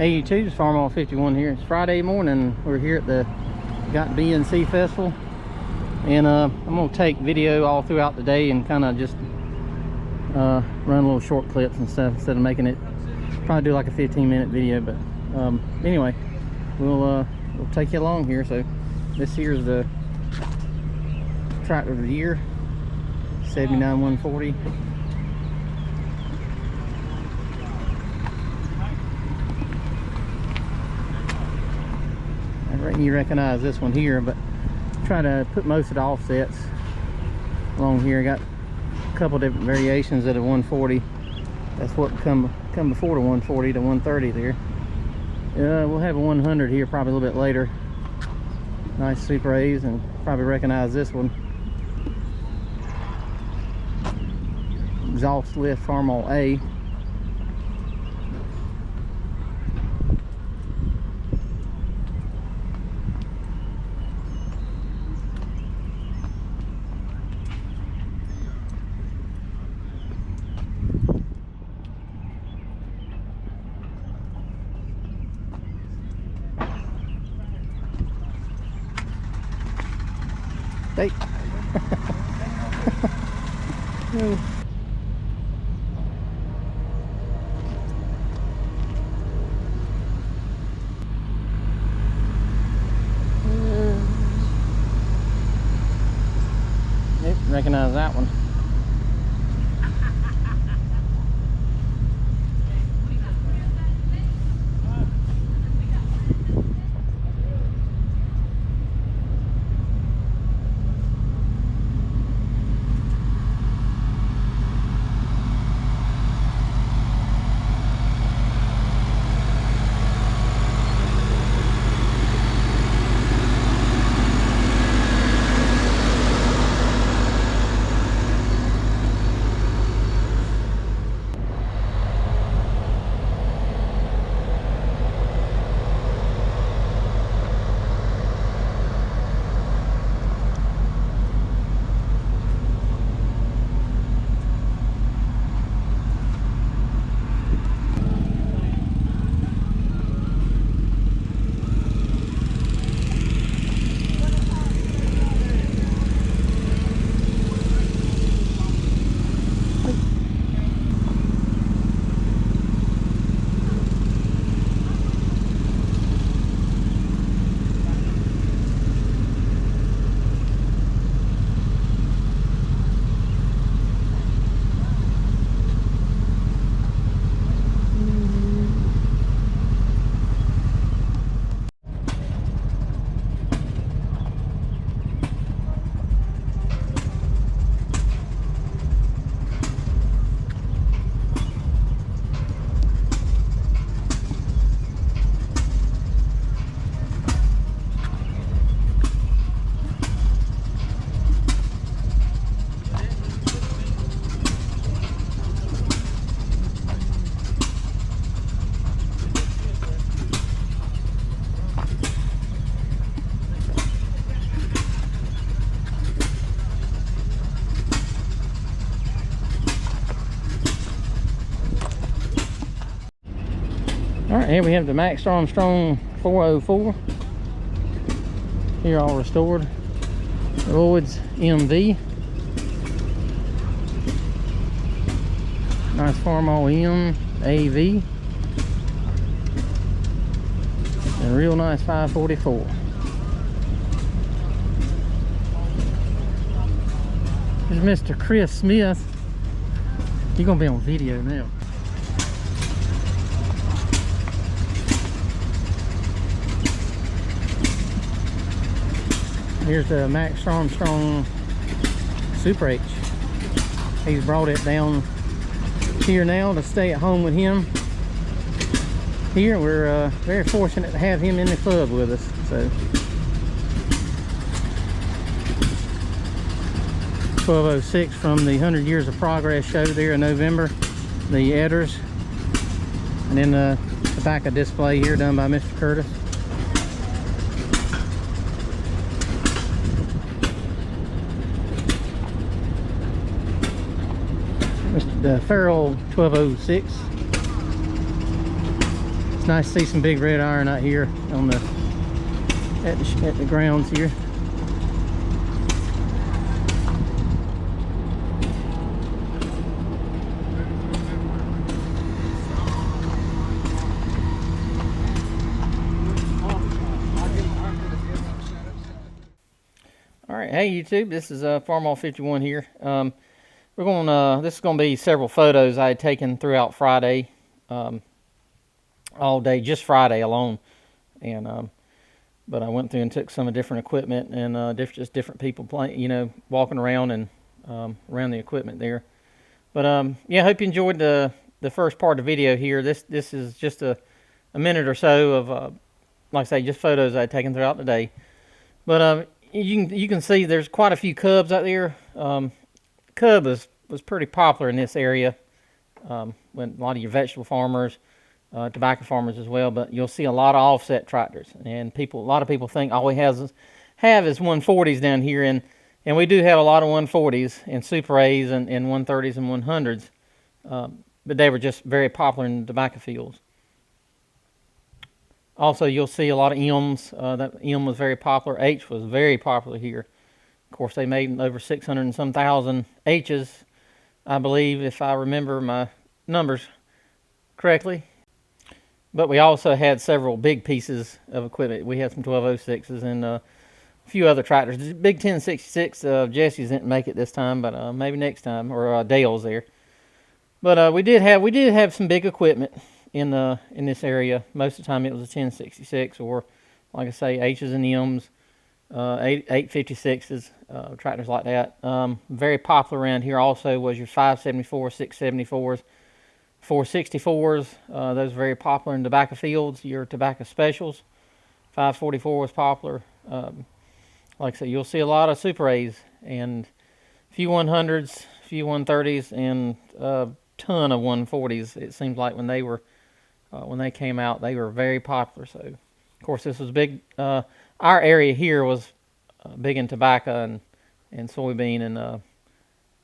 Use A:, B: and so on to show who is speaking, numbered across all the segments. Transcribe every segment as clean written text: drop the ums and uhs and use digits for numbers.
A: 82's Farm All 51 here. It's Friday morning. We're here at the BNC Festival, and I'm gonna take video all throughout the day and kind of just run little short clips and stuff instead of making it. Probably do like a 15-minute video, but anyway, we'll take you along here. So this here's the tractor of the year, 79 140. I reckon you recognize this one here, but try to put most of the offsets along here. Got a couple different variations of the 140. That's what come before the 140 to 130 there. We'll have a 100 here probably a little bit later. Nice Super A's, and probably recognize this one. Exhaust lift Farm All A. Hey. Yep, recognize that one. All right, here we have the Max Armstrong 404. Here all restored. Lloyd's MV. Nice Farm All M AV. And a real nice 544. There's Mr. Chris Smith. You're gonna be on video now. Here's the Max Armstrong Super H. He's brought it down here now to stay at home with him. Here we're very fortunate to have him in the club with us. So 1206 from the 100 Years of Progress show there in November. The Edders, and then the tobacco display here done by Mr. Curtis. The Farrell 1206. It's nice to see some big red iron out here on the at the grounds here. All right, hey YouTube, this is Farmall 51 here. This is gonna be several photos I had taken throughout Friday, all day, just Friday alone, and but I went through and took some of different equipment and just different people playing, walking around and around the equipment there. But yeah, I hope you enjoyed the first part of the video here. This is just a minute or so of like I say, just photos I had taken throughout the day. But you can see there's quite a few cubs out there. Cub was pretty popular in this area when a lot of your vegetable farmers, tobacco farmers as well. But you'll see a lot of offset tractors, and a lot of people think all we have is 140s down here, and we do have a lot of 140s and Super A's and 130s and 100s, but they were just very popular in the tobacco fields. Also, you'll see a lot of M's. That M was very popular. H was very popular here. Of course, they made over 600 and some thousand H's, I believe, if I remember my numbers correctly. But we also had several big pieces of equipment. We had some 1206s and a few other tractors. The big 1066 Jesse's didn't make it this time, but maybe next time, or Dale's there. But we did have some big equipment in this area. Most of the time it was a 1066, or like I say, H's and M's, 856s, tractors like that. Very popular around here also was your 574, 674s, 464s. Those are very popular in tobacco fields. Your tobacco specials, 544 was popular. Like I said, you'll see a lot of Super A's and a few 100s, a few 130s, and a ton of 140s. It seems like when they came out, they were very popular. So, of course, this was big. Our area here was big in tobacco and soybean, and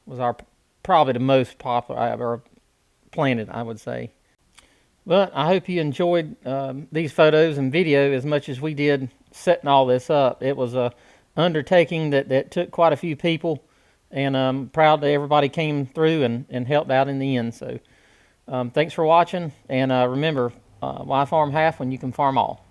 A: was probably the most popular I ever planted, I would say. But I hope you enjoyed these photos and video as much as we did setting all this up. It was a undertaking that took quite a few people, and I'm proud that everybody came through and helped out in the end. So thanks for watching, and remember, why farm half when you can farm all?